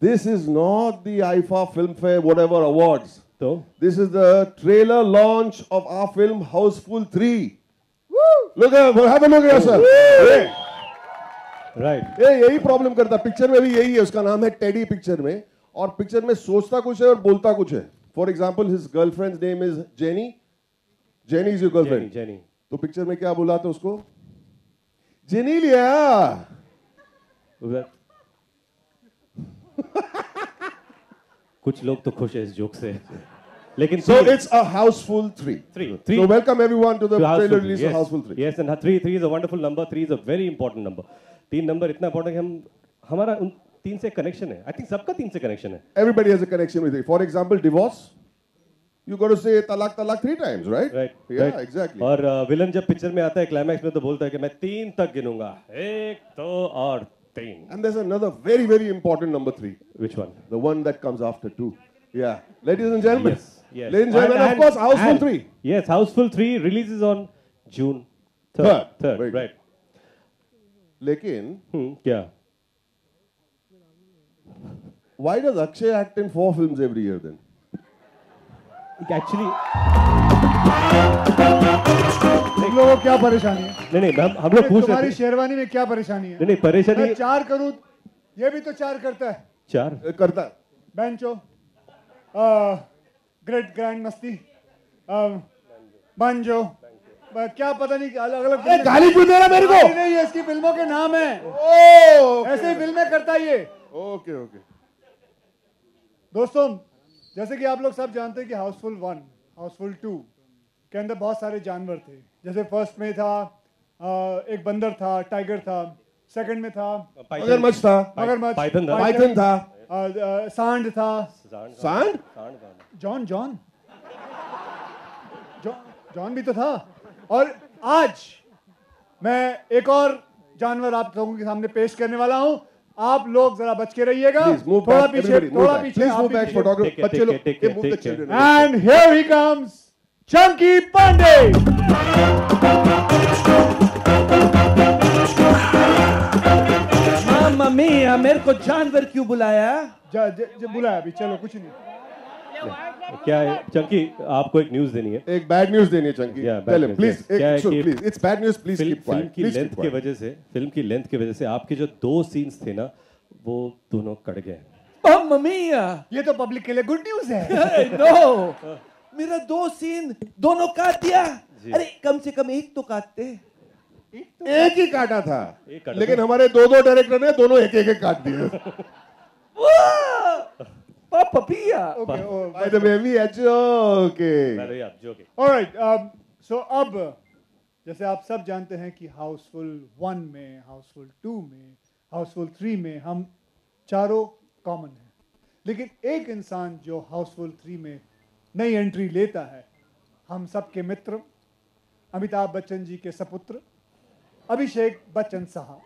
This is not the IFA Filmfare whatever awards. तो This is the trailer launch of our film Houseful 3. Woo! Look at, have a look at yourself. Right ये यही problem करता picture में भी यही है. उसका नाम है टेडी पिक्चर में, और पिक्चर में सोचता कुछ है और बोलता कुछ है. For example his girlfriend name is jenny. Jenny is your girlfriend. Jenny तो पिक्चर में क्या बुलाते उसको? जेनी लिया. कुछ लोग तो खुश है इस जोक से, लेकिन So it's a Houseful 3. So welcome everyone to the trailer release of Houseful 3. Yes, and 3 is a wonderful number. 3 is a very important number. 3 number इतना important है कि हमारा उन 3 से कनेक्शन है. I think सबका 3 से कनेक्शन है. Everybody has a connection with it. For example, divorce. You got to say talak talak 3 times, right? Right. Yeah, right. exactly. और विलन जब पिक्चर में आता है क्लाइमैक्स में तो बोलता है कि मैं 3 तक गिनूंगा. 1 2 और 3. And there's another very, very important number 3. Which one? The one that comes after 2. Yeah. Ladies and gentlemen. Yes. Yes. Ladies and gentlemen, of course, Houseful 3. Yes, Houseful 3 releases on June 3rd. Very good. Right. लेकिन क्या? why does Akshay act in 4 films every year then? Actually, तुम लोगों को क्या परेशानी है? नहीं हम लोग पूछ तुम्हारी रहे थे. शेरवानी में क्या परेशानी है? नहीं परेशानी मैं 4 करूं, ये भी तो 4 करता है. 4 करता है. बेंचो, ग्रेट ग्रैंड मस्ती, बंजो, क्या पता नहीं अलग अलग. गाली क्यों दे रहा मेरे को? नहीं, ये इसकी फिल्मों के नाम है. ऐसे ही फिल्में करता है ये. Okay okay. दोस्तों, जैसे कि आप लोग सब जानते हैं कि हाउसफुल 1, हाउसफुल 2 के अंदर बहुत सारे जानवर थे. जैसे फर्स्ट में था एक बंदर था, टाइगर था. सेकंड में था मगरमच्छ था. मगरमच्छ, पाइथन था. सांड था. सांड? जॉन जॉन भी तो था. और आज मैं एक और जानवर आप लोगों के सामने पेश करने वाला हूं. आप लोग जरा बच के रहिएगा. थोड़ा पीछे, थोड़ा पीछे. Please move back, photographer. बच्चे लोग, move the children. And here he comes, Chunky Pandey. मामा मिया, मेरे को जानवर क्यों बुलाया? बुलाया अभी. चलो कुछ नहीं. क्या है चंकी, आपको एक न्यूज़ देनी है. एक बैड न्यूज़ देनी है Chunky. Tell him, please. Please, it's bad news. Please keep quiet. Film की लेंथ की वजह से आपके जो 2 सीन्स थे ना, वो दोनों कट गए. मामा मिया, ये तो पब्लिक के लिए गुड न्यूज़ है. नो, मेरा 2 सीन दोनों काट दिया. अरे कम से कम एक तो काटते. एक ही काटा था, लेकिन हमारे 2 डायरेक्टर ने दोनों एक काट दिए. पापा पिया. Okay. By the way, we are joking. अरे आप जोके. All right. So अब जैसे आप सब जानते हैं कि हाउसफुल 1 में, हाउसफुल 2 में, हाउसफुल 3 में हम चारों कॉमन हैं. लेकिन एक इंसान जो हाउसफुल 3 में नई एंट्री लेता है, हम सबके मित्र, अमिताभ बच्चन जी के सपुत्र अभिषेक बच्चन साहब.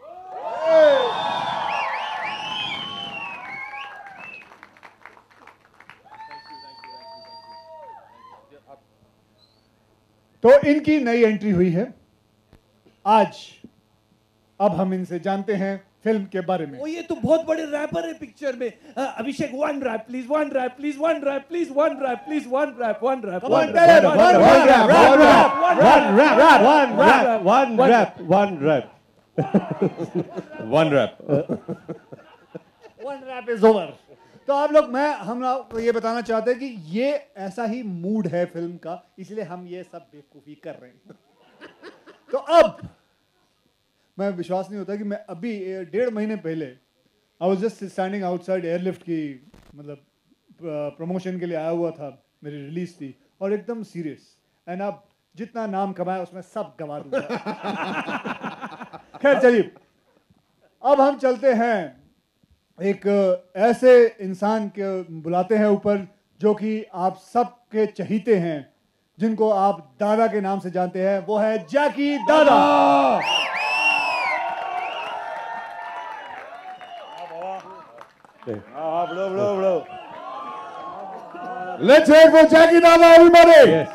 तो इनकी नई एंट्री हुई है आज. अब हम इनसे जानते हैं फिल्म के बारे में. ओ ये तो बहुत बड़े रैपर है पिक्चर में. Abhishek 1 rap please, 1 rap please, 1 rap please, 1 rap please, 1 rap, 1 rap, 1 rap, 1 rap is over. तो आप लोग, हम लोग ये बताना चाहते हैं कि ये ऐसा ही मूड है फिल्म का, इसलिए हम ये सब बेवकूफी कर रहे हैं. तो अब मैं विश्वास नहीं होता कि मैं अभी 1.5 महीने पहले I was just standing outside airlift की, मतलब प्रमोशन के लिए आया हुआ था. मेरी रिलीज थी और एकदम सीरियस. एंड अब जितना नाम कमाया उसमें सब गवा दूंगा. खैर चलिए, अब हम चलते हैं एक ऐसे इंसान के बुलाते हैं ऊपर, जो कि आप सबके चहीते हैं, जिनको आप दादा के नाम से जानते हैं. वो है जैकी दादा. Blow. Let's hear for Jackie Dada, everybody. Yes.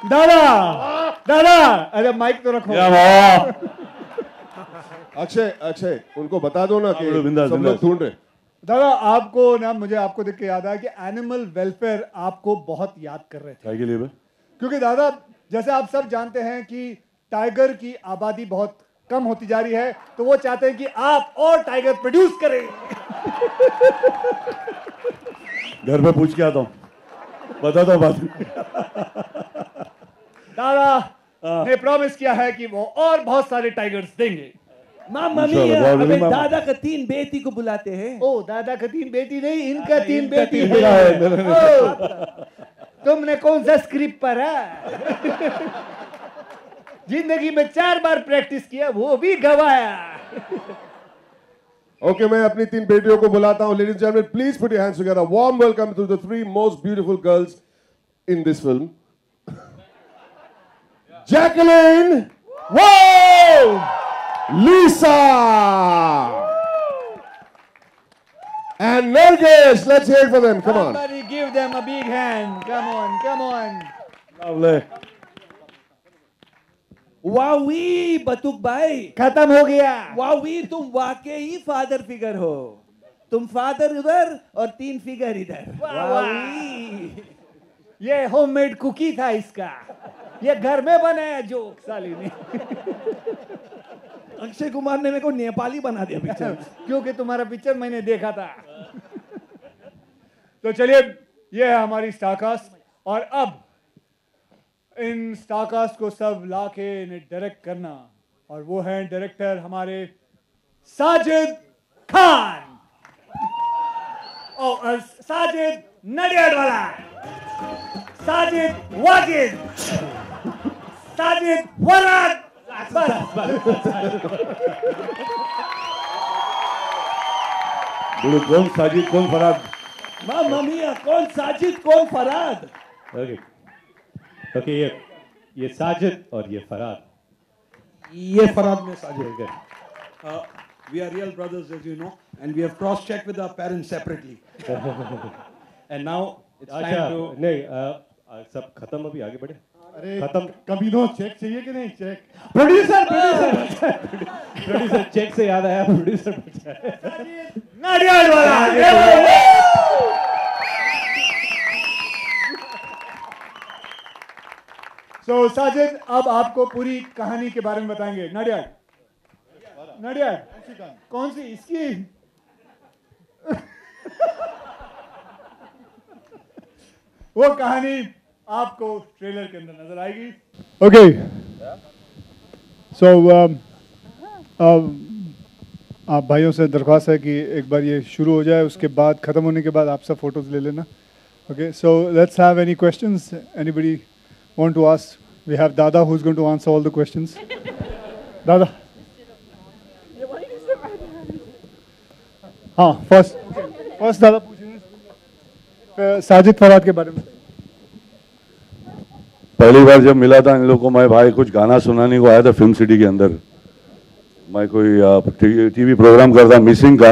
दादा, दादा, अरे माइक तो रखो. अक्षय अक्षय उनको बता दो ना कि बिंदास, सब लोग बिंदास। ढूंढ रहे। दादा आपको ना, मुझे आपको देख के याद आया कि एनिमल वेलफेयर आपको बहुत याद कर रहे थे, क्या के लिए बे? क्योंकि दादा जैसे आप सब जानते हैं कि टाइगर की आबादी बहुत कम होती जा रही है, तो वो चाहते हैं कि आप और टाइगर प्रोड्यूस करें। घर पे पूछ के आता हूँ, बताता हूँ बात। दादा ने प्रॉमिस किया है कि वो और बहुत सारे टाइगर्स देंगे। मामा इंशाल्लाह, मियां, बहुत बड़ी हमें मामा। दादा का 3 बेटी को बुलाते हैं। ओ दादा का 3 बेटी नहीं, इनका 3 इनका बेटी 3 है। बेटा ओ, तुमने कौन सा स्क्रिप्ट पढ़ा? जिंदगी में 4 बार प्रैक्टिस किया, वो भी गवाया। ओके, मैं अपनी 3 बेटियों को बुलाता हूं। Ladies and gentleman, please put your hands together. Warm welcome to the 3 most beautiful girls in this film. Jacqueline, wow, Lisa, and Nargis. Let's hear it for them. Come on. Somebody give them a big hand. Come on, come on. Lovely. वावी बतुक भाई, खत्म हो गया। वावी तुम वाकई father figure हो। तुम father उधर और 3 फिगर इधर। वाह, वावी ये होममेड कुकी था इसका, ये घर में बनाया जोक साली ने। अक्षय कुमार ने मेरे को नेपाली बना दिया पिक्चर। क्योंकि तुम्हारा पिक्चर मैंने देखा था। तो चलिए, ये है हमारी स्टारकास्ट, और अब इन स्टारकास्ट को सब लाके इन्हें डायरेक्ट करना, और वो हैं डायरेक्टर हमारे साजिद खान और साजिद नडियाडवाला, साजिद वाजिद, साजिद वराद। बोलो कौन साजिद कौन फराद? मामा मियां, कौन साजिद कौन फराद? ओके ओके, ये साजिद और ये फराद। ये फराद में Sajid. Very good. We are real brothers, as you know, and we have cross-checked with our parents separately. And now it's अच्छा, time to. नहीं सब खत्म, अभी आगे बढ़े। अरे खत्म। कभी नो चेक चाहिए कि नहीं? चेक प्रोड्यूसर प्रोड्यूसर चेक से याद आया, प्रोड्यूसर पूछा है। सो साजिद, अब आपको पूरी कहानी के बारे में बताएंगे। नडियाड, नडियाड कौन सी इसकी? वो कहानी आपको ट्रेलर के अंदर नजर आएगी। ओके, सो आप भाइयों से दरख्वास्त है कि एक बार ये शुरू हो जाए, उसके बाद ख़त्म होने के बाद आप सब फोटोज ले लेना। Okay, so let's have any questions? Anybody want to ask? We have दादा who is going to answer all the questions. दादा, हाँ, फर्स्ट दादा पूछेंगे साजिद फराद के बारे में। पहली बार जब मिला था इन लोगों को, मैं भाई कुछ गाना सुनाने को आया था फिल्म सिटी के अंदर। मैं कोई टीवी प्रोग्राम करता मिसिंग का,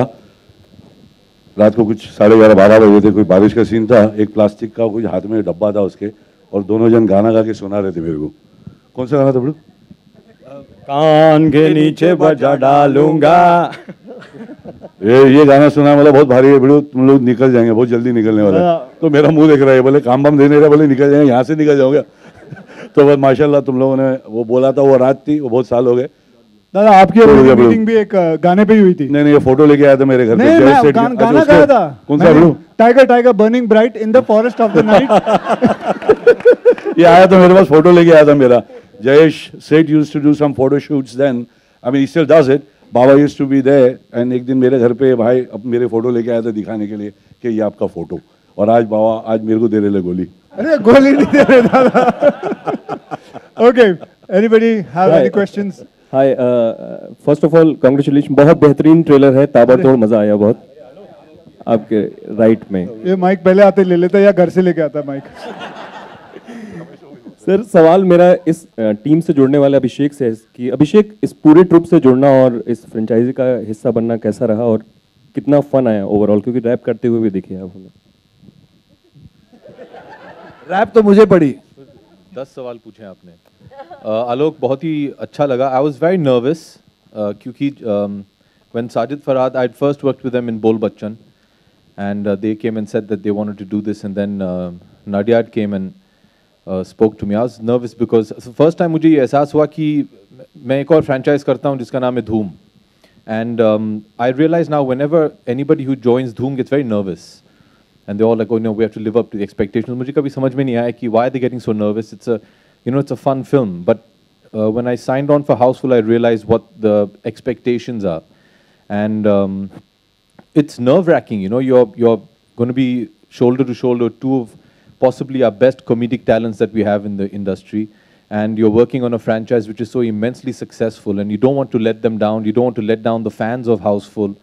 रात को कुछ 11:30-12 बजे थे, कोई बारिश का सीन था, एक प्लास्टिक का कुछ हाथ में डब्बा था उसके, और दोनों जन गाना गा के सुना रहे थे मेरे को। कौन सा गाना था बड़ू? कान के नीचे बजा डालूंगा। ये गाना सुना, मतलब बहुत भारी है बड़ू, तुम लोग निकल जाएंगे, बहुत जल्दी निकलने वाला है। तो मेरा मुंह देख रहा है, बोले काम बाम दे नहीं रहा, बोले निकल जाएंगे, यहाँ से निकल जाओगे। तो बस माशाल्लाह तुम लोगों ने वो बोला था, वो रात थी, वो बहुत साल हो गए। दादा, आपकी मीटिंग भी एक गाने पे ही हुई थी। नहीं, ये फोटो लेके आया था मेरे घर पे। नहीं, मैं गाना गाया था। कौन सा बड़ू? Tiger tiger burning bright in the forest of the night. ये आया था मेरे पास, फोटो लेके आया था मेरा। Jayesh Seth used to do some photo shoots then, I mean he still does it. Baba used to be there, and एक दिन मेरे घर पे भाई अब मेरे फोटो लेके आया था दिखाने के लिए कि ये आपका फोटो, और आज बाबा आज मेरे को दे रहे गोली। अरे गोली नहीं दे रहे दादा। Okay, anybody have any questions? Hi, first of all congratulation, बहुत बेहतरीन ट्रेलर है, ताबड़तोड़ मजा आया बहुत आपके राइट में। ये माइक पहले आते ले लेता या घर से लेके आता माइक? सर, सवाल मेरा इस टीम से जुड़ने वाले अभिषेक से है कि अभिषेक, इस पूरे ट्रुप से जुड़ना और इस फ्रेंचाइजी का हिस्सा बनना कैसा रहा और कितना फन आया ओवरऑल, क्योंकि रैप करते हुए भी देखे आप हमें। रैप तो मुझे पड़ी। 10 सवाल पूछे आपने। आलोक, बहुत ही अच्छा लगा। आई वॉज वेरी नर्वस क्योंकि when Sajid Farhad, I'd first worked with them in Bol Bachchan, and they came and said that they wanted to do this, and then Nadiad came and spoke to me. I was nervous because first time मुझे ये एहसास हुआ कि मैं एक और franchise करता हूँ जिसका नाम है Dhoom, and I realize now whenever anybody who joins Dhoom gets very nervous, and they're all like, oh no, we have to live up to the expectations. मुझे कभी समझ में नहीं आया कि why are they getting so nervous? It's a, you know, it's a fun film, but when I signed on for Houseful, I realized what the expectations are, and it's nerve-wracking. You know, you're going to be shoulder to shoulder two of possibly our best comedic talents that we have in the industry, and you're working on a franchise which is so immensely successful, and you don't want to let them down. You don't want to let down the fans of Houseful,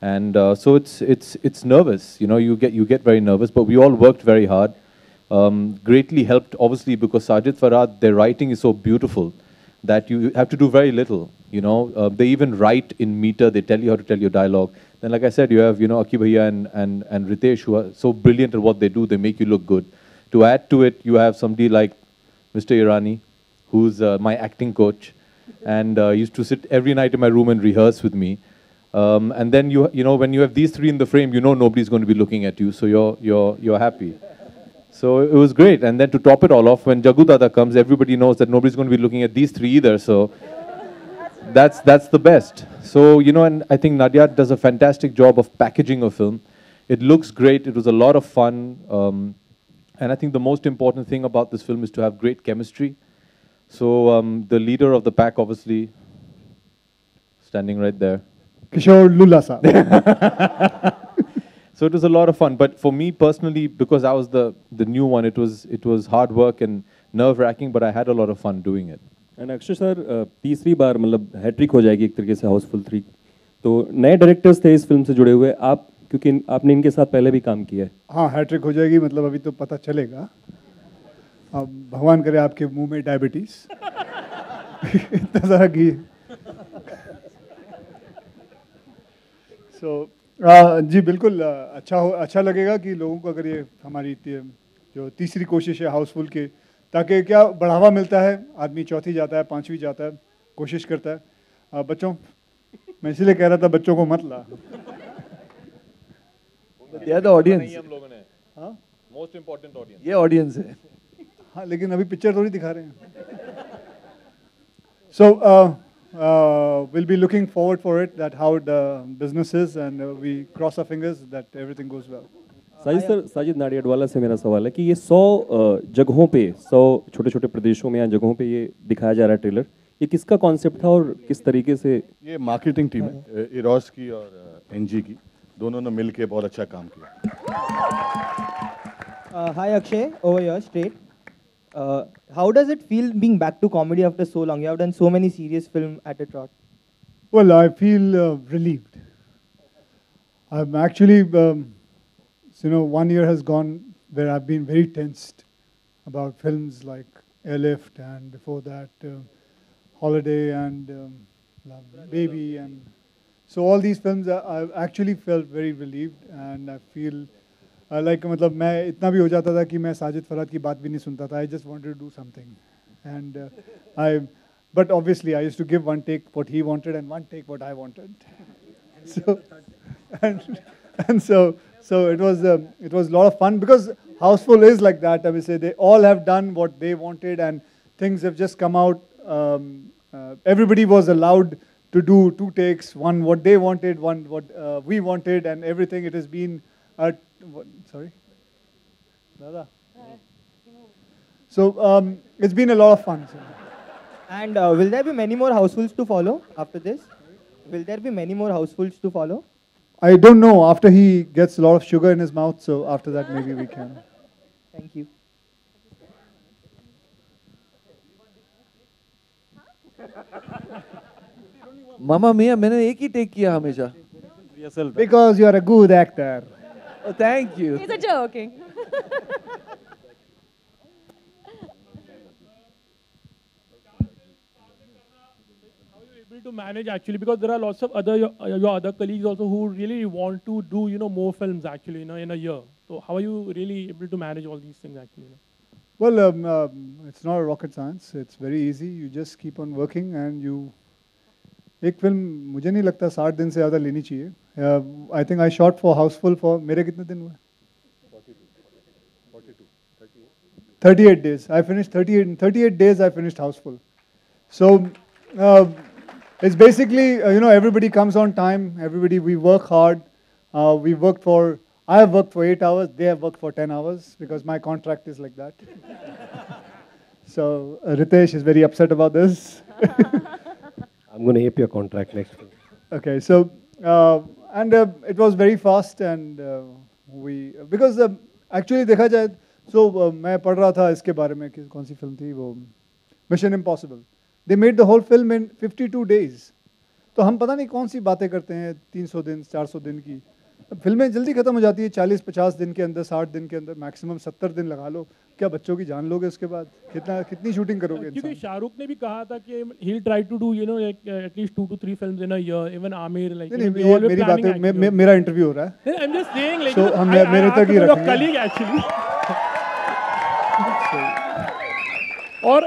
and so it's nervous. You know, you get very nervous, but we all worked very hard. Greatly helped, obviously, because Sajid Farhad, their writing is so beautiful that you have to do very little. You know, they even write in meter. They tell you how to tell your dialogue. Then, like I said, you have, you know, Aki Bhaiya and Ritesh, who are so brilliant at what they do. They make you look good. To add to it, you have somebody like Mr. Irani, who's my acting coach, and used to sit every night in my room and rehearse with me. And then you know, when you have these three in the frame, you know nobody's going to be looking at you, so you're happy. So it was great. And then to top it all off, when Jagu Dada comes, everybody knows that nobody's going to be looking at these three either. So that's the best. So, you know, and I think Nadia does a fantastic job of packaging a film. It looks great. It was a lot of fun. And I think the most important thing about this film is to have great chemistry. So the leader of the pack, obviously, standing right there. Kishore Lulla sahab. So it was a lot of fun, but for me personally, because I was the new one, it was hard work and nerve-wracking, but I had a lot of fun doing it. And Akshay sir तीसरी बार मतलब hat trick हो जाएगी एक तरीके से हाउसफुल 3, तो नए directors थे इस फिल्म से जुड़े हुए आप, क्योंकि आपने इनके साथ पहले भी काम किया है. हाँ, हैट्रिक हो जाएगी, मतलब अभी तो पता चलेगा. अब भगवान करे आपके मुंह में डायबिटीज इतना सारा घी. So जी बिल्कुल अच्छा लगेगा कि लोगों को अगर ये हमारी जो तीसरी कोशिश है हाउसफुल के, ताकि क्या बढ़ावा मिलता है, आदमी चौथी जाता है, पांचवी जाता है, कोशिश करता है. बच्चों, मैं इसलिए कह रहा था बच्चों को मत ला. ऑडियंस हम लोगों ने, हाँ, मोस्ट इम्पोर्टेंट ऑडियंस, ये ऑडियंस है. हाँ, लेकिन अभी पिक्चर थोड़ी दिखा रहे हैं. So we'll be looking forward for it, that how the business is, and we cross our fingers that everything goes well. Sajid sir, Sajid Nadiadwala से मेरा सवाल है कि ये 100 जगहों पे, 100 छोटे छोटे प्रदेशों में या जगहों पे ये दिखाया जा रहा है ट्रेलर, ये किसका कॉन्सेप्ट था और किस तरीके से? ये मार्केटिंग टीम है, इरोस की और एनजी की, दोनों ने मिल के बहुत अच्छा काम किया. Hi Akshay, over here straight. How does it feel being back to comedy after so long? You have done so many serious films at a trot. Well, I feel relieved. I'm actually, you know, 1 year has gone where I've been very tensed about films like Airlift, and before that Holiday and Baby, and so all these films I've actually felt very relieved, and I feel like मतलब मैं इतना भी हो जाता था कि मैं साजिद फरहाद की बात भी नहीं सुनता था. I just wanted to do something, and but obviously I used to give one take what he wanted and one take what I wanted. So and so it was a lot of fun, because Houseful is like that. I would say they all have done what they wanted, and things have just come out. Everybody was allowed to do 2 takes, one what they wanted, one what we wanted, and everything. It has been sorry, Dada. So it's been a lot of fun. And will there be many more housefuls to follow after this? Will there be many more housefuls to follow? I don't know. After he gets a lot of sugar in his mouth, so after that maybe we can. Thank you. मामा मियाँ मैंने एक ही take किया हमेशा. Because you are a good actor. Oh, thank you. He's a joking. To manage actually, because there are lots of other your other colleagues also who really want to do more films actually in a year. So how are you really able to manage all these things actually? Well, it's not a rocket science. It's very easy. You just keep on working, and एक film मुझे नहीं लगता 60 दिन से ज़्यादा लेनी चाहिए. I think I shot for Housefull for मेरे कितने दिन हुए? 38 days. I finished 38 days. I finished Houseful. So it's basically everybody comes on time. Everybody, we work hard. We worked for. I have worked for 8 hours. They have worked for 10 hours because my contract is like that. So Ritesh is very upset about this. I'm going to ape your contract next week. Okay, so and it was very fast, and we because actually देखा जाए so मैं पढ़ रहा था इसके बारे में कि कौन सी फिल्म थी वो mission impossible. They made the whole film in 52 days. तो हम पता नहीं कौन सी बातें करते हैं 300 दिन 400 दिन की. फिल्में जल्दी खत्म हो जाती है 40-50 दिन के अंदर, 60 दिन के अंदर, मैक्सिमम 70 दिन लगा लो. क्या बच्चों की जान लोगे उसके बाद? कितनी शूटिंग करोगे? क्योंकि शाहरुख ने भी कहा था कि he'll try to do at least 2 to 3 films in a year. Even Aamir like. नहीं मेरी बात है, मेरा इंटरव्यू हो रहा है. I'm just saying like. So हम मेरे तक ही रखेंगे. Colleague actually. और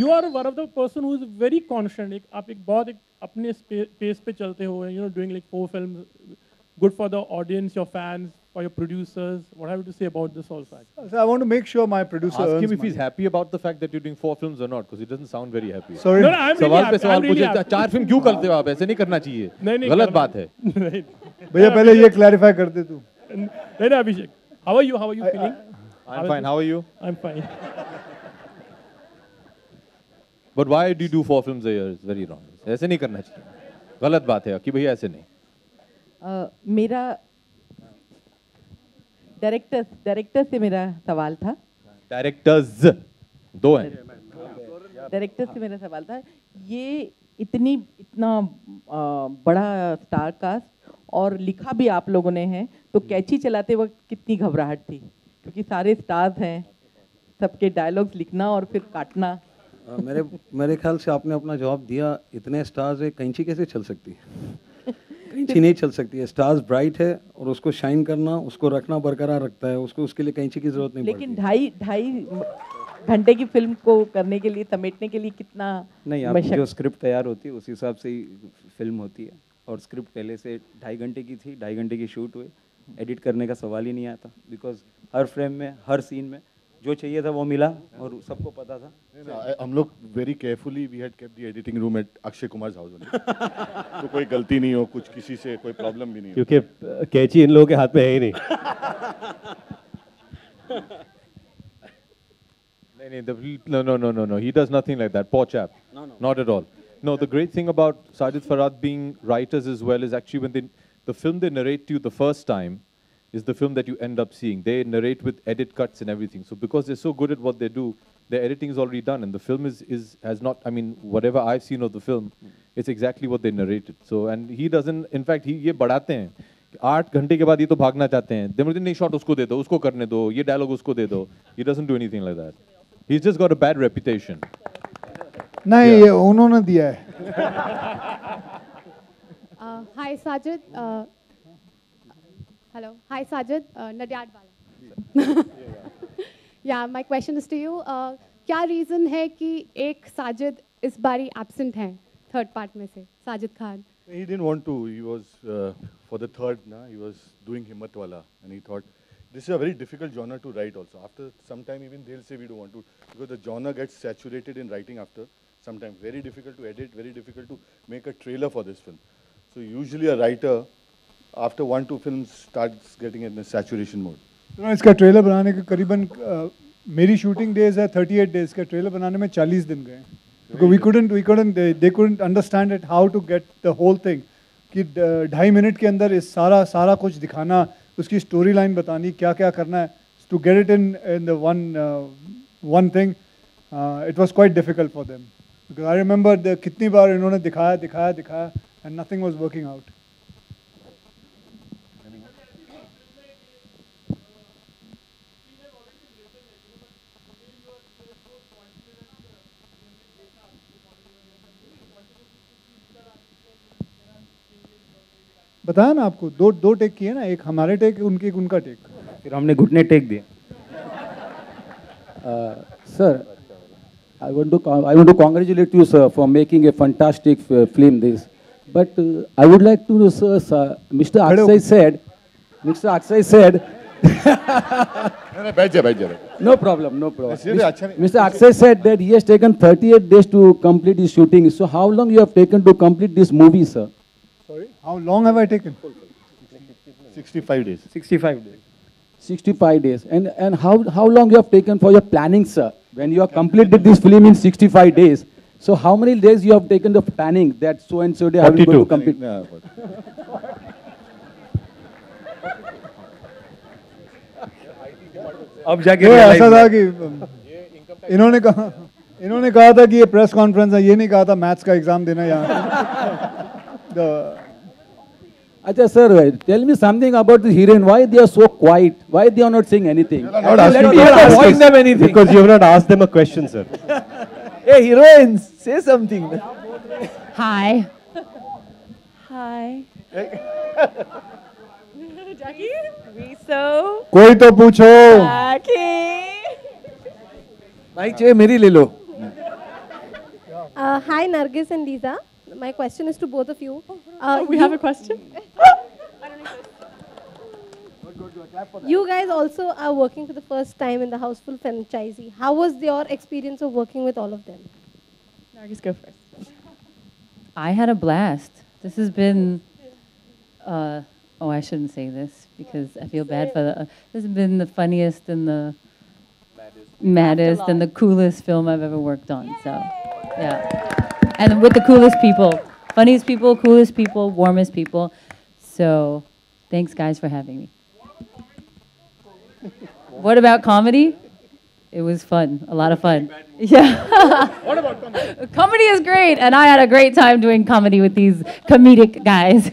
you are one of the person who is very constant. आप एक बहुत अपने पेस पे चलते हो, doing like 4 films, good for the audience, your fans, for your producers. What have you to say about this also? So I want to make sure my producer Ask him earns if he's money. happy about the fact that you're doing 4 films or not, because he doesn't sound very happy. Sorry. No, I'm really सवाल पे happy. सवाल I'm really पूछे, happy. 4 film क्यों करते हो आप? ऐसे नहीं करना चाहिए. नहीं गलत बात है. भैया पहले ये क्लैरिफाई कर दे तू. नहीं अभिषेक. How are you? How are you feeling? I'm fine. How are you? I'm fine. But why do you do 4 films a year? It's very wrong. ऐसे नहीं करना चाहिए. गलत बात है कि भैया ऐसे नहीं. मेरा डायरेक्टर से मेरा सवाल था. डायरेक्टर्स 2 हैं. डायरेक्टर से मेरा सवाल था, ये इतना बड़ा स्टार कास्ट और लिखा भी आप लोगों ने है, तो कैची चलाते वक्त कितनी घबराहट थी? क्योंकि सारे स्टार्स हैं, सबके डायलॉग्स लिखना और फिर काटना. मेरे ख्याल से आपने अपना जवाब दिया. इतने स्टार्स है, कैंची कैसे चल सकती है? कैंची नहीं चल सकती है. स्टार्स ब्राइट है और उसको शाइन करना, उसको रखना बरकरार रखता है. उसके लिए कैंची की जरूरत नहीं पड़ती. लेकिन ढाई घंटे की फिल्म को करने के लिए, समेटने के लिए कितना नहीं, आप जो स्क्रिप्ट तैयार होती है उस हिसाब से ही फिल्म होती है. और स्क्रिप्ट पहले से 2.5 घंटे की थी, 2.5 घंटे की शूट हुई. एडिट करने का सवाल ही नहीं आता, बिकॉज हर फ्रेम में, हर सीन में जो चाहिए था वो मिला और सबको पता था. हम लोग very carefully we had kept the editing room at Akshay Kumar house only. तो कोई गलती नहीं हो, कुछ किसी से कोई प्रॉब्लम भी नहीं हो. क्योंकि कैची इन लोगों के हाथ में है ही नहीं. No. He does nothing like that. Poor chap. No. Not at all. No, the great thing about Sajid Farhad being writers as well is actually when the film they narrate to you the first time is the film that you end up seeing. They narrate with edit cuts and everything. So because they're so good at what they do, their editing is already done, and the film has not. I mean, whatever I've seen of the film, it's exactly what they narrated. So and he doesn't. In fact, ये बढ़ाते हैं. 8 घंटे के बाद ये तो भागना चाहते हैं. They नहीं shot उसको दे दो, उसको करने दो, ये dialogue उसको दे दो. He doesn't do anything like that. He's just got a bad reputation. नहीं, ये उन्होंने दिया है. Hi Sajid. Hello. Hi Sajid. Nadyad Wala. Yeah, my question is to you. क्या reason है कि एक साजिद इस बारी absent हैं third part में से, Sajid Khan? He didn't want to. He was for the third. He was doing Himmat Wala, and he thought this is a very difficult genre to write. Also, after some time, even they'll say we don't want to, because the genre gets saturated in writing after some time. Very difficult to edit. Very difficult to make a trailer for this film. So usually a writer, after 1-2 films, starts getting in a saturation mode. इसका trailer बनाने के करीबन मेरी shooting days है 38 days का. Trailer बनाने में 40 दिन गए. Because they couldn't understand it, how to get the whole thing. कि 2.5 मिनट के अंदर इस सारा कुछ दिखाना, उसकी स्टोरी लाइन बतानी, क्या क्या करना है, to get it in the one thing, it was quite difficult for them. Because I remember कितनी बार इन्होंने दिखाया and nothing was working out. बताया ना आपको, दो टेक किए ना, एक हमारे टेक, उनका टेक. फिर हमने घुटने टेक दिए. Sir I want to congratulate you, sir, for making a fantastic film. This, but I would like to know, sir, Mr. Akshay said. No problem, no problem. Mr. Akshay said that he has taken 38 days to complete his shooting. So how long you have taken to complete this movie, sir? Sorry, how long have I taken? 65 days. 65 days. 65 days. And how long you have taken for your planning, sir? When you have completed this film in 65 days, so how many days you have taken the planning that so and so day I will go to complete? अब जाके ऐसा था कि इन्होंने कहा था कि ये प्रेस कॉन्फ्रेंस है, ये नहीं कहा था मैथ्स का एग्जाम देना यहाँ. Acha sir, tell me something about the heroine. Why they are so quiet? Why they are not saying anything? You are not asking them anything because you have not asked them a question, sir. Hey heroines, say something. Hi. Hi. Jackie? Riso? कोई तो पूछो. Jackie? Mic चाहिए मेरी ले लो. Hi Nargis and Lisa. My question is to both of you. We have a question? You guys also are working for the first time in the Houseful franchisee. How was your experience of working with all of them? Nargis, go first. I had a blast. This has been, oh, I shouldn't say this because I feel bad for the, this has been the funniest and the maddest and the coolest film I've ever worked on. So, yeah. And with the coolest people, funniest people, coolest people, warmest people. So, thanks guys for having me. What about comedy? It was fun, a lot of fun. Yeah. What about comedy? Comedy is great, and I had a great time doing comedy with these comedic guys.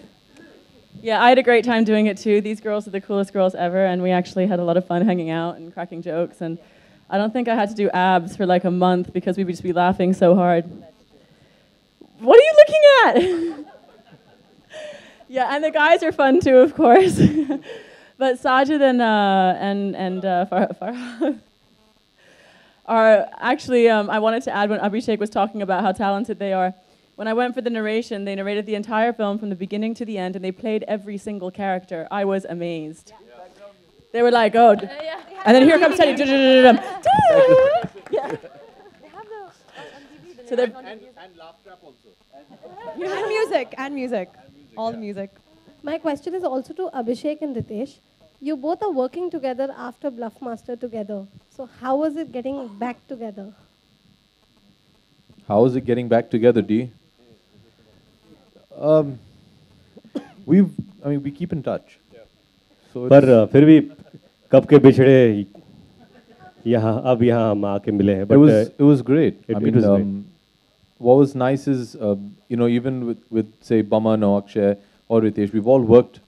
Yeah, I had a great time doing it too. These girls are the coolest girls ever, and we actually had a lot of fun hanging out and cracking jokes. And I don't think I had to do abs for like a month because we would just be laughing so hard. What are you looking at? Yeah, and the guys are fun too, of course. But Sajid and Farhad are actually, I wanted to add when Abhishek was talking about how talented they are. When I went for the narration, they narrated the entire film from the beginning to the end, and they played every single character. I was amazed. They were like, oh, and then here comes Teddy. Yeah. So they're And music, and music. All the music. My question is also to Abhishek and Ritesh. You both are working together after Bluffmaster together. So how was it getting back together? How is it getting back together, D? We keep in touch. So पर फिर भी कब के बिछड़े यहाँ अब यहाँ हम आके मिले हैं. It was great. I mean, what was nice is, even with say Baman or Akshay or Ritesh, we've all worked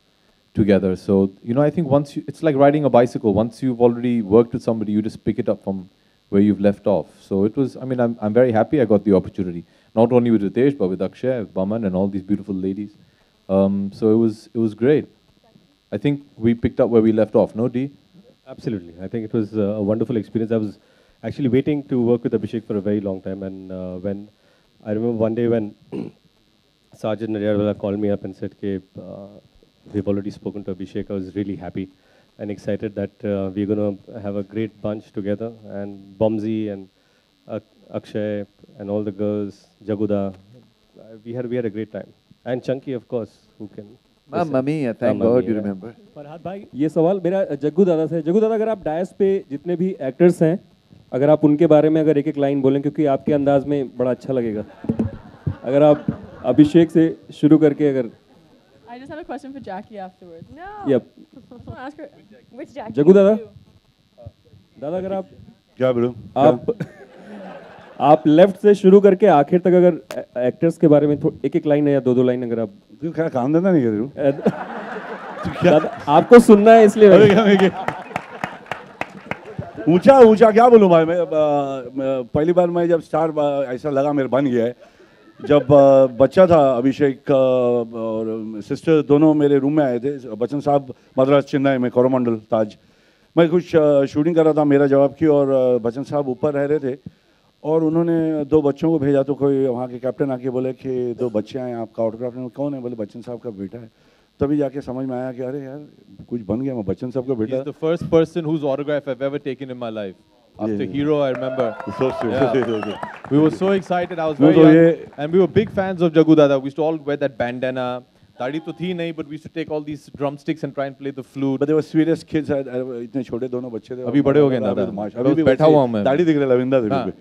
together. So, I think it's like riding a bicycle. Once you've already worked with somebody, you just pick it up from where you've left off. So it was, I'm very happy I got the opportunity. Not only with Ritesh, but with Akshay, Baman and all these beautiful ladies. So it was great. I think we picked up where we left off, no D? Absolutely. I think it was a wonderful experience. I was actually waiting to work with Abhishek for a very long time. And when I remember one day when Sergeant Nadyadwala called me up and said, okay, we've already spoken to Abhishek, I was really happy and excited that we're going to have a great bunch together. And Bomzi and Akshay and all the girls, Jaguda, we had a great time. And Chunky, of course, who can... Mamma mia, thank God you remember. Farhad भाई, ये सवाल मेरा जग्गू दादा से. जग्गू दादा, अगर आप DISE पे जितने भी एक्टर्स हैं, अगर आप उनके बारे में अगर एक-एक लाइन बोलें, क्योंकि आपके अंदाज में बड़ा अच्छा लगेगा. अगर आप अभिषेक से शुरू करके अगर... I just have a question for Jackie afterwards. No. Yep. I want to ask her, which Jackie? Jaggu दादा, दादा अगर आप... क्या बोलूं? आप लेफ्ट से शुरू करके आखिर तक अगर एक्टर्स के बारे में एक-एक लाइन या दो-दो लाइन अगर आप... तू क्या काम धंधा नहीं कर रही हूँ? आपको सुनना है इसलिए ऊंचा क्या बोलूँ भाई. मैं पहली बार मैं जब स्टार ऐसा लगा मेरे बन गया है जब बच्चा था. अभिषेक और सिस्टर दोनों मेरे रूम में आए थे. बच्चन साहब मद्रास चेन्नई में कोरोमंडल ताज. मैं कुछ शूटिंग कर रहा था मेरा जवाब की और बच्चन साहब ऊपर रह रहे थे और उन्होंने 2 बच्चों को भेजा, तो कोई वहाँ के कैप्टन आके बोले कि 2 बच्चे हैं आपका ऑटोग्राफ लेना। कौन है? बोले बच्चन साहब का बेटा है। तभी जाके समझ में आया कि अरे यार कुछ बन गया, मैं बच्चन साहब का बेटा। He's the first person whose autograph I've ever taken in my life. After Hero, I remember. So sweet. Yeah. We were so excited. I was No, very so young, and we were big fans of Jagu Dada. We used to all wear that bandana. दाढ़ी तो थी नहीं, but we used to take all these drumsticks and try and play the flute. But they were sweetest kids. इतने छोटे दोनों बच्चे थे। अभी बड़े हो गए दादा। अभी भी बैठा हुआ हूँ मैं। दाढ़ी दिख रहा है लविंदा से भी।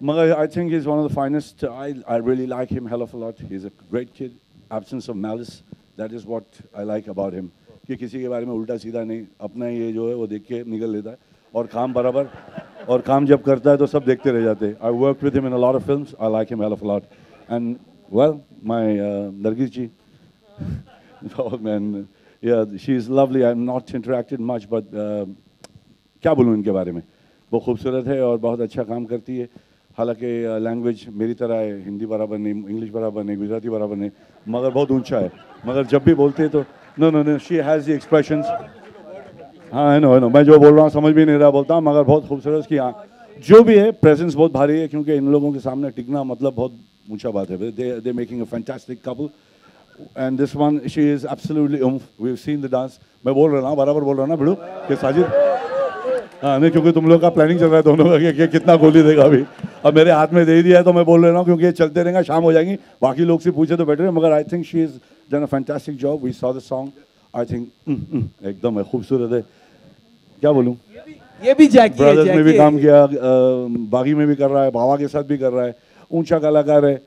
मगर I think he's one of the finest. I really like him hell of a lot. He's a great kid. Absence of malice. That is what I like about him. कि किसी के बारे में उल्टा सीधा नहीं, अपना ये जो है वो देख के निकल लेता है और काम बराबर, और काम जब करता है तो सब देखते रह जाते हैं। I worked with him in a lot of films. I like him hell of a lot. And well, my Nargis ji, oh man, yeah, she's lovely. I'm not interacted much, but क्या बोलूँ इनके बारे में, वो खूबसूरत है और बहुत अच्छा काम करती है। हालांकि लैंग्वेज मेरी तरह है, हिंदी बराबर नहीं, इंग्लिश बराबर नहीं, गुजराती बराबर नहीं, मगर बहुत ऊंचा है। मगर जब भी बोलते हैं तो no she has the expressions. हाँ, है नो, मैं जो बोल रहा हूँ समझ भी नहीं रहा बोलता हूँ, मगर बहुत खूबसूरत उसकी जो भी है प्रेजेंस बहुत भारी है, क्योंकि इन लोगों के सामने टिकना मतलब बहुत ऊंचा बात है। They making a fantastic couple and this one she is absolutely we have seen the dance. मैं बोल रहा हूँ, बराबर बोल रहा हूँ ना भिड़ू कि साजिद? हाँ नहीं, क्योंकि तुम लोग का प्लानिंग चल रहा है दोनों का कि कितना गोली देगा अभी। अब मेरे हाथ में दे ही दिया है तो मैं बोल रहा हूँ, क्योंकि ये चलते रहेंगे, शाम हो जाएंगी, बाकी लोग से पूछे तो बेटर है। मगर I think she is done a fantastic job. We saw the song, I think एकदम है, खूबसूरत है, क्या बोलूँ। ये भी जैकी है, ब्रदर्स में भी काम किया, बागी में भी कर रहा है, भावा के साथ भी कर रहा है, ऊंचा कलाकार है।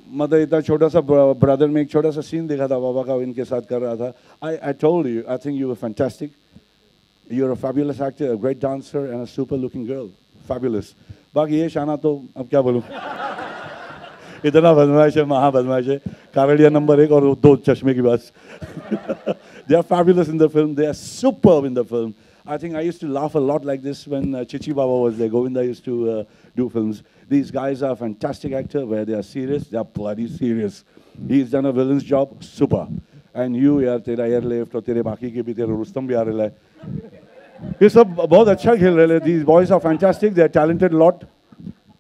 मतलब इतना छोटा सा ब्रदर में एक छोटा सा सीन देखा था बाबा का, इनके साथ कर रहा था। I told you, I think you were fantastic. You're a fabulous actor, a great dancer, and a super-looking girl. Fabulous. बाकी ये शाना तो अब क्या बोलूँ। इतना बदमाश है, महा बदमाश है, कावड़िया नंबर 1 और 2 चश्मे की बात। They are fabulous in the film. They are superb in the film. I think I used to laugh a lot like this when Chichi Baba was there. Govinda used to do films. These guys are fantastic actors. Where they are serious, they are bloody serious. He's done a villain's job, super. And you यार, तेरा airlift और तेरे बाकी के भी, तेरा रुस्तम भी आ रहा है। ये सब बहुत अच्छा खेल रहे हैं। These boys are fantastic. They are talented lot.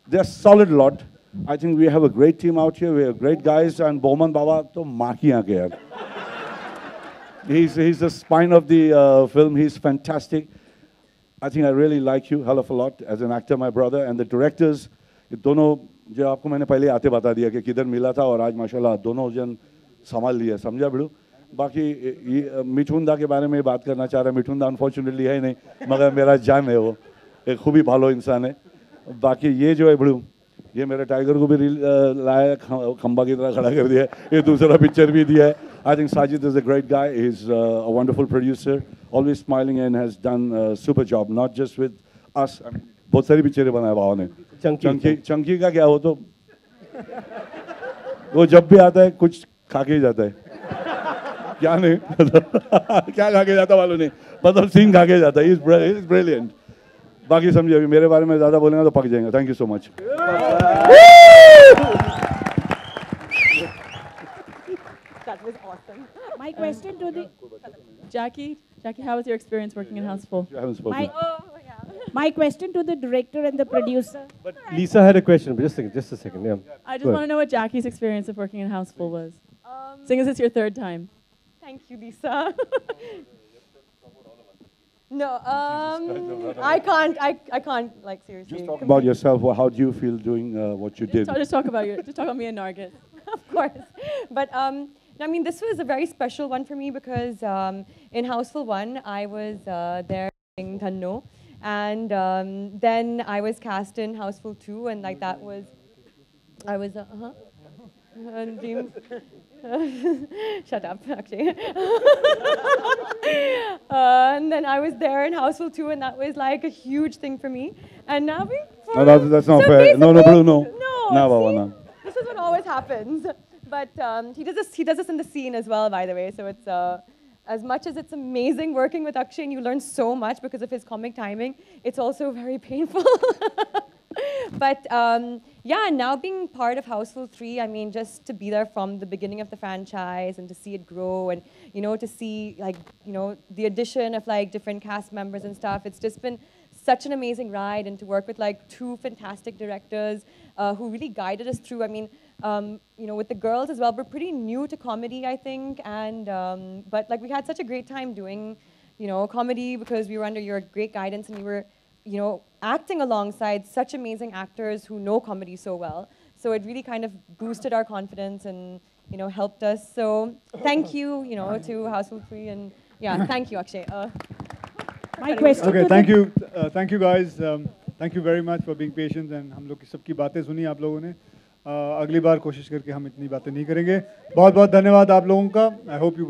They are solid lot. I think we have a great team out here. We have great guys. And Bowman Baba तो माँ की आंखें यार। He's the spine of the film. He's fantastic. I think I really like you hell of a lot as an actor, my brother, and the directors. ये दोनों जो आपको मैंने पहले आते बता दिया कि किधर मिला था और आज माशाल्लाह दोनों जन संभाल लिया, समझा बिड़ू। बाकी मिठुन दा के बारे में बात करना चाह रहा है। मिठुन दा अनफॉर्चुनेटली है ही नहीं, मगर मेरा जान है, वो एक खूब ही भालो इंसान है। बाकी ये जो है बिड़ू, ये मेरे टाइगर को भी लाया, खंबा की तरह खड़ा कर दिया है। ये दूसरा पिक्चर भी दिया है। I think Sajid is a great guy. He's a wonderful producer, always smiling and has done a super job, not just with us. I mean, बहुत सारी पिक्चरें बनाए बाबा ने। चंकी का क्या हो तो वो जब भी आता है कुछ खा के ही जाता है। क्या नहीं क्या खा के जाता मालूम नहीं, मतलब सीन खा के जाता है। He's brilliant. बाकी समझिए, अभी मेरे बारे में ज़्यादा बोलेंगे तो पक जाएंगे। Thank you so much. That was awesome. My question to the Jackie, how was your experience working in Houseful? You haven't spoken. My question to the director and the producer. But Lisa had a question. Just a second. Yeah. I just want to know what Jackie's experience of working in Houseful was. Seeing as it's your 3rd time. Thank you, Lisa. No, I can't, like, seriously. Just talk about yourself. How do you feel doing what you did? Just talk about you. Just talk about me and Nargis. Of course. But, I mean, this was a very special one for me because in Houseful 1, I was there in Thanno. And then I was cast in Houseful 2, and like that was, I was, Dreams. Shut up, actually. And then I was there in Houseful 2, and that was like a huge thing for me. And now we. No, that's not fair. No, Bruno. No. This is what always happens. But he does this in the scene as well, by the way. So it's as much as it's amazing working with Akshay, and you learn so much because of his comic timing, it's also very painful. But yeah, now being part of Houseful 3, I mean, just to be there from the beginning of the franchise and to see it grow and, to see, like, the addition of, like, different cast members and stuff, it's just been such an amazing ride, and to work with like two fantastic directors who really guided us through. I mean, you know, with the girls as well, we're pretty new to comedy, I think, and but like we had such a great time doing, you know, comedy because we were under your great guidance, and we were, you know, acting alongside such amazing actors who know comedy so well. So it really kind of boosted our confidence and, you know, helped us. So thank you, you know, to Houseful 3, and yeah, thank you, Akshay. My question. Okay, thank you guys. Thank you very much for being patient, and हम लोग की सबकी बातें सुनी आप लोगों ने. अगली बार कोशिश करके हम इतनी बातें नहीं करेंगे. बहुत बहुत धन्यवाद आप लोगों का. I hope you